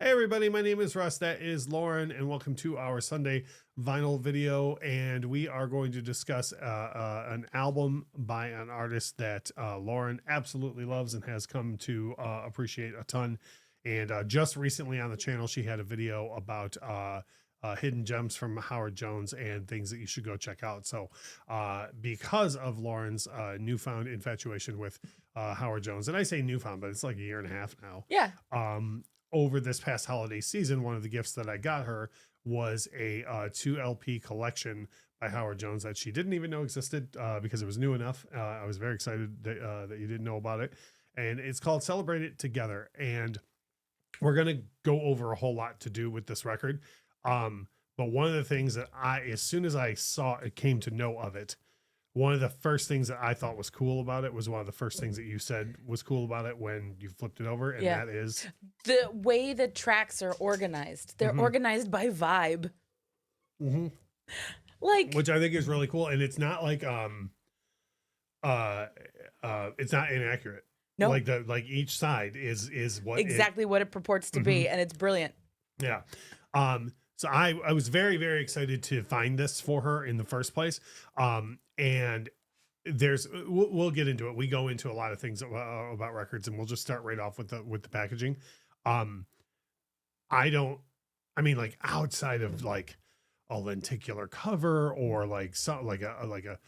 Hey everybody, my name is Russ, that is Lauren, and welcome to our Sunday vinyl video. And we are going to discuss an album by an artist that Lauren absolutely loves and has come to appreciate a ton. And just recently on the channel, she had a video about hidden gems from Howard Jones and things that you should go check out. So because of Lauren's newfound infatuation with Howard Jones, and I say newfound, but it's like a year and a half now. Yeah. Over this past holiday season, one of the gifts that I got her was a 2 LP collection by Howard Jones that she didn't even know existed because it was new enough. I was very excited that you didn't know about it. And it's called Celebrate It Together. And we're going to go over a whole lot to do with this record. But one of the things that as soon as I saw it, came to know of it, one of the first things that I thought was cool about it was one of the first things that you said was cool about it when you flipped it over. And that is the way the tracks are organized. They're organized by vibe. Like, which I think is really cool. And it's not like, it's not inaccurate. No, like each side is what exactly what it purports to be. And it's brilliant. Yeah. So I was very, very excited to find this for her in the first place. And we'll get into it. We go into a lot of things about records, and we'll just start right off with the packaging. Like outside of like a lenticular cover or like a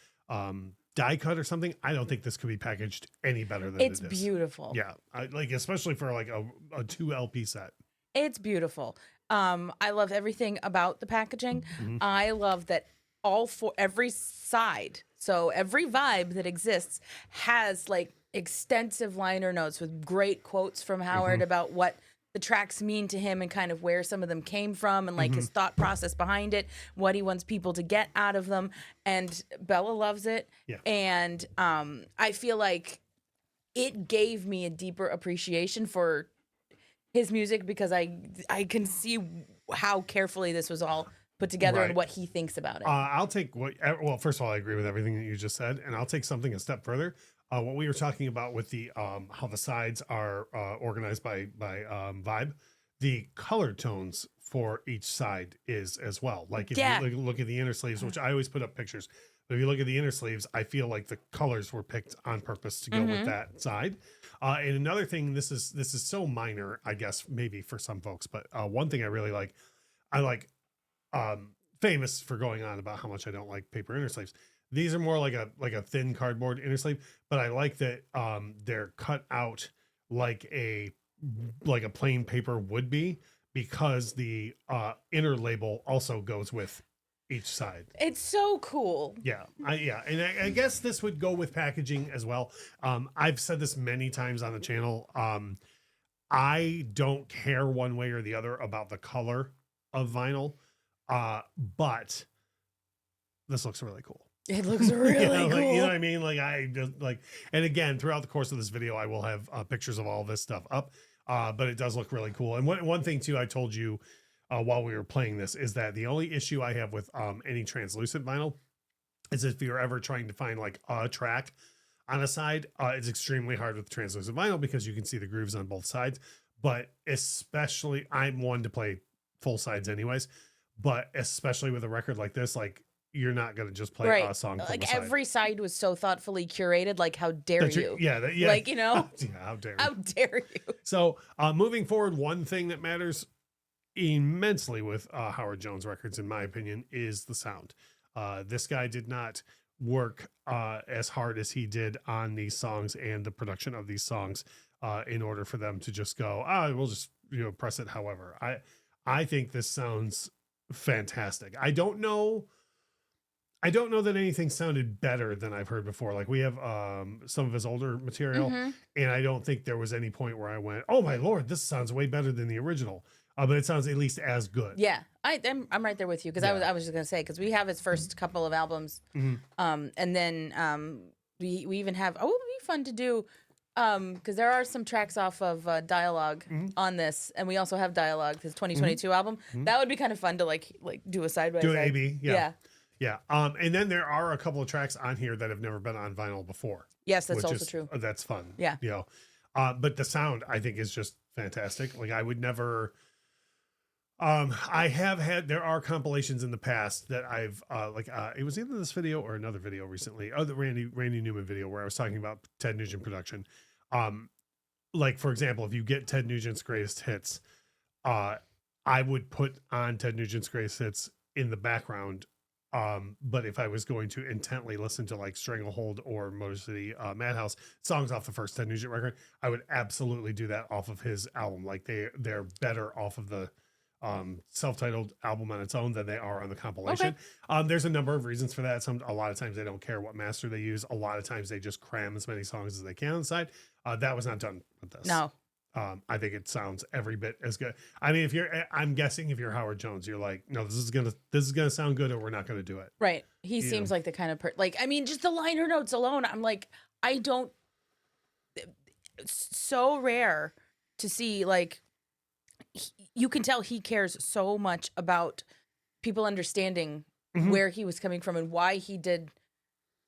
die cut or something, I don't think this could be packaged any better than It's it is. beautiful. Yeah. Especially for like a 2 LP set. It's beautiful. I love everything about the packaging. I love that every side, so every vibe that exists has like extensive liner notes with great quotes from Howard about what the tracks mean to him and kind of where some of them came from and like his thought process behind it, what he wants people to get out of them. And Bella loves it. Yeah. And I feel like it gave me a deeper appreciation for his music because I can see how carefully this was all put together and what he thinks about it. I'll take first of all, I agree with everything that you just said, and I'll take something a step further. What we were talking about with the how the sides are organized by vibe, the color tones for each side is as well. Like if you look at the inner sleeves, which I always put up pictures, but if you look at the inner sleeves, I feel like the colors were picked on purpose to go with that side. And another thing, this is so minor, I guess maybe for some folks, but one thing I really like, famous for going on about how much I don't like paper inner sleeves. These are more like a thin cardboard inner sleeve, but I like that they're cut out like a plain paper would be, because the inner label also goes with each side. It's so cool. Yeah. And I guess this would go with packaging as well. I've said this many times on the channel. I don't care one way or the other about the color of vinyl. But this looks really cool. It looks really cool. You know what I mean? Like I just and again, throughout the course of this video, I will have pictures of all this stuff up. But it does look really cool. And one thing too, I told you while we were playing this, is that the only issue I have with any translucent vinyl is if you're ever trying to find like a track on a side, it's extremely hard with translucent vinyl because you can see the grooves on both sides. But especially, I'm one to play full sides anyways. But especially with a record like this, like you're not going to just play a song. Like every side was so thoughtfully curated. Like, how dare you? Yeah. Like, you know, how dare you? How dare you? So moving forward, one thing that matters immensely with Howard Jones records, in my opinion, is the sound. This guy did not work as hard as he did on these songs and the production of these songs in order for them to just go, we'll just, press it. However, I think this sounds fantastic. I don't know that anything sounded better than I've heard before. Like we have some of his older material, and I don't think there was any point where I went, oh my Lord, this sounds way better than the original. But it sounds at least as good. Yeah, I'm right there with you, because I was just gonna say, because we have his first couple of albums, and then we even have it would be fun to do, because there are some tracks off of Dialogue on this, and we also have Dialogue, his 2022 album. That would be kind of fun to like do a side by side. Do an AB, yeah. And then there are a couple of tracks on here that have never been on vinyl before. Yes, that's also true. That's fun. Yeah. But the sound, I think, is just fantastic. Like I would never, I have had, there are compilations in the past that I've, it was either this video or another video recently. Oh, the Randy Newman video where I was talking about Ted Nugent production. Um, like for example, if you get Ted Nugent's greatest hits, uh, I would put on Ted Nugent's greatest hits in the background. But if I was going to intently listen to like Stranglehold or Motor City Madhouse songs off the first Ted Nugent record, I would absolutely do that off of his album. Like they're better off of the self-titled album on its own than they are on the compilation. There's a number of reasons for that. A lot of times they don't care what master they use. A lot of times they just cram as many songs as they can on the side. That was not done with this. No. I think it sounds every bit as good. I mean, I'm guessing if you're Howard Jones, you're like, no, this is gonna sound good, or we're not gonna do it. Right. He seems like the kind of like, I mean, just the liner notes alone, I'm like, it's so rare to see, like, you can tell he cares so much about people understanding where he was coming from and why he did,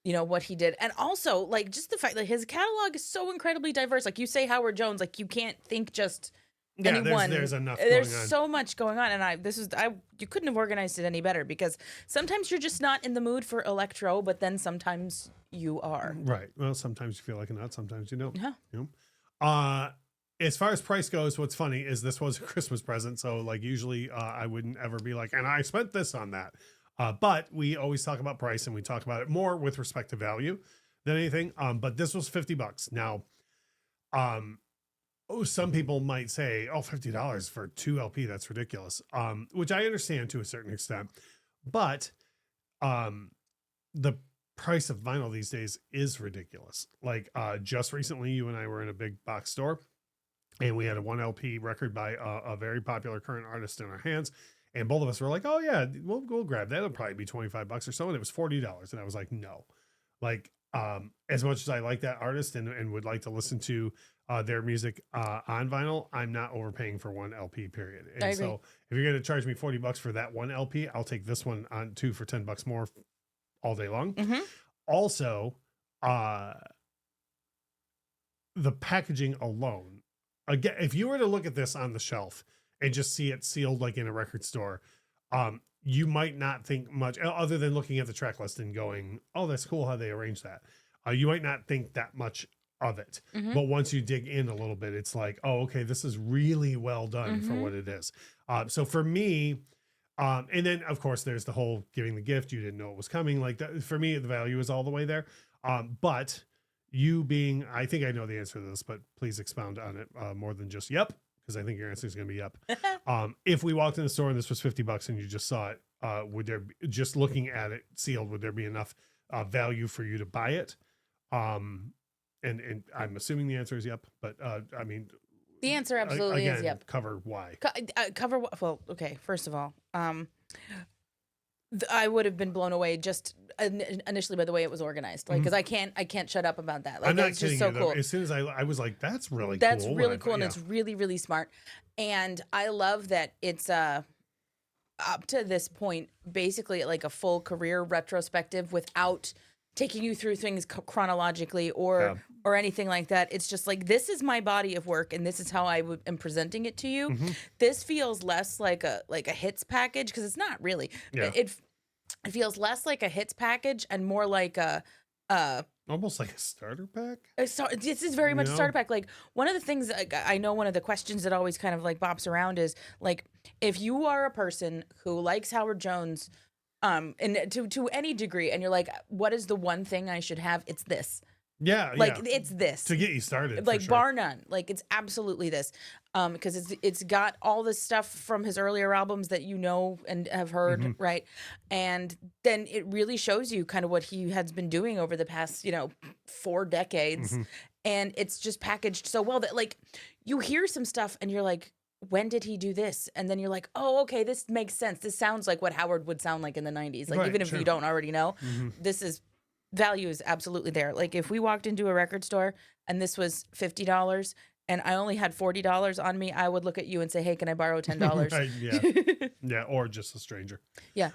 what he did. And also, like, just the fact that his catalog is so incredibly diverse. Like, you say Howard Jones, like, you can't think just anyone. There's enough There's going on. so much going on. And you couldn't have organized it any better, because sometimes you're just not in the mood for electro, but then sometimes you are. Right. Well, sometimes you feel like a nut, sometimes you don't. Yeah. As far as price goes, what's funny is this was a Christmas present. So like usually I wouldn't ever be like, and I spent this on that. But we always talk about price, and we talk about it more with respect to value than anything. But this was $50. Now, some people might say, oh, $50 for 2 LP, that's ridiculous. Which I understand to a certain extent. But the price of vinyl these days is ridiculous. Like just recently, you and I were in a big box store, and we had a 1 LP record by a very popular current artist in our hands. And both of us were like, oh yeah, we'll grab that. It'll probably be $25 or so. And it was $40. And I was like, no, like, as much as I like that artist and would like to listen to their music on vinyl, I'm not overpaying for 1 LP, period. And so if you're going to charge me $40 for that 1 LP, I'll take this one on too for $10 more all day long. Also, the packaging alone, again, if you were to look at this on the shelf and just see it sealed like in a record store, you might not think much other than looking at the track list and going, oh, that's cool how they arranged that. You might not think that much of it. But once you dig in a little bit, it's like, oh, okay, this is really well done for what it is. So for me, and then of course there's the whole giving the gift, you didn't know it was coming. Like that, for me, the value is all the way there. But you being, I think I know the answer to this, but please expound on it more than just yep, because I think your answer is going to be yep. If we walked in the store and this was $50 and you just saw it, would there be, just looking at it sealed, would there be enough value for you to buy it? And I'm assuming the answer is yep, but I mean, the answer absolutely again, is yep. Cover why? Cover what? Well, okay. First of all, I would have been blown away just initially by the way it was organized, like, because I can't shut up about that. Like, I'm not it's kidding just so you, cool. As soon as I was like, that's really cool, and it's really, really smart. And I love that it's up to this point basically like a full career retrospective without taking you through things chronologically or anything like that. It's just like, this is my body of work and this is how I am presenting it to you. This feels less like a hits package, because it's not really. It feels less like a hits package and more like a almost like a starter pack. So this is very much a starter pack. Like, one of the things I know, one of the questions that always kind of like bops around is like, if you are a person who likes Howard Jones, and to any degree, and you're like, what is the one thing I should have? It's this. Yeah, like it's this to get you started, like, for sure. bar none. Like, it's absolutely this, because it's got all this stuff from his earlier albums that you know and have heard, right? And then it really shows you kind of what he has been doing over the past 4 decades, and it's just packaged so well that, like, you hear some stuff and you're like, when did he do this? And then you're like, oh, okay, this makes sense. This sounds like what Howard would sound like in the 90s. Like, right, even if you don't already know, this is value is absolutely there. Like, if we walked into a record store and this was $50 and I only had $40 on me, I would look at you and say, hey, can I borrow $10? Right, yeah, or just a stranger. Yeah.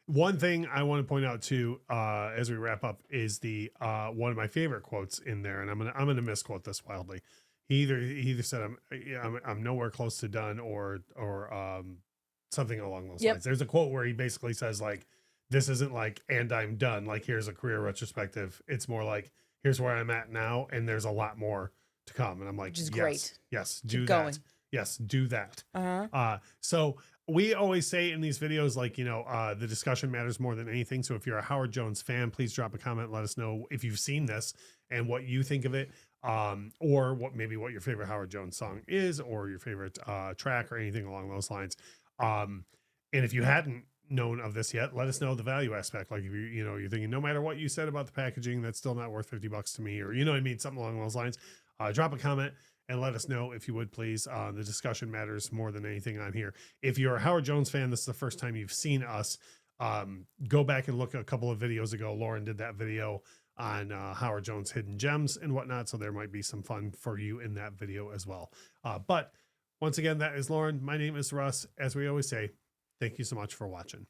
One thing I want to point out too, as we wrap up, is the one of my favorite quotes in there, and I'm gonna misquote this wildly. He either said I'm nowhere close to done, or something along those Yep. lines. There's a quote where he basically says like, this isn't like, and I'm done. Like, here's a career retrospective. It's more like, here's where I'm at now. And there's a lot more to come. And I'm like, Which is yes, great. yes, do Keep that. going. Yes, do that. Uh-huh. So we always say in these videos, like, the discussion matters more than anything. So if you're a Howard Jones fan, please drop a comment. Let us know if you've seen this and what you think of it. Or what your favorite Howard Jones song is, or your favorite track, or anything along those lines. And if you hadn't known of this yet, let us know the value aspect. Like if you're thinking, no matter what you said about the packaging, that's still not worth $50 to me, or what I mean, something along those lines. Drop a comment and let us know if you would, please. The discussion matters more than anything on here. If you're a Howard Jones fan, this is the first time you've seen us. Go back and look at a couple of videos ago. Lauren did that video on Howard Jones hidden gems and whatnot, so there might be some fun for you in that video as well. But once again, that is Lauren. My name is Russ. As we always say, thank you so much for watching.